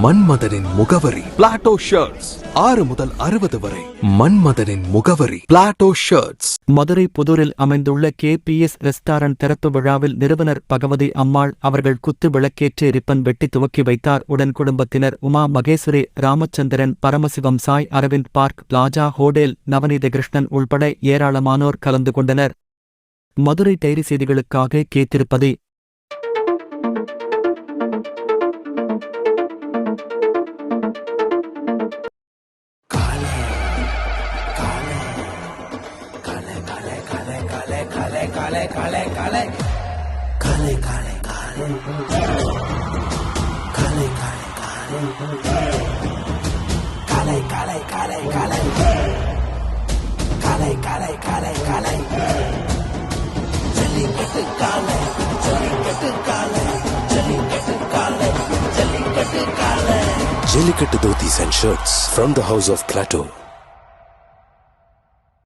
மன்மதனின் முகவரி Plato shirts 6 முதல் 60 வரை. மன்மதனின் முகவரி பிளாட்டோ ஷர்ட்ஸ். மதுரை புதூரில் அமைந்துள்ள KPS ரெஸ்டாரண்ட் திறப்பு விழாவில் நிறுவனர் பகவதி அம்மாள் அவர்கள் குத்து விளக்கேற்றி ரிப்பன் வெட்டி துவக்கி வைத்தார். உடன் குடும்பத்தினர் உமா மகேஸ்வரி, ராமச்சந்திரன், பரமசிவம், சாய் அரவிந்த், பார்க் பிளாஜா ஹோட்டல், நவநீத கிருஷ்ணன் உள்பட ஏராளமானோர் கலந்து கொண்டனர். மதுரை டைரி செய்திகளுக்காக கேத்திருப்பது Jellicate Dhotis and Shirts from the House of Plateau.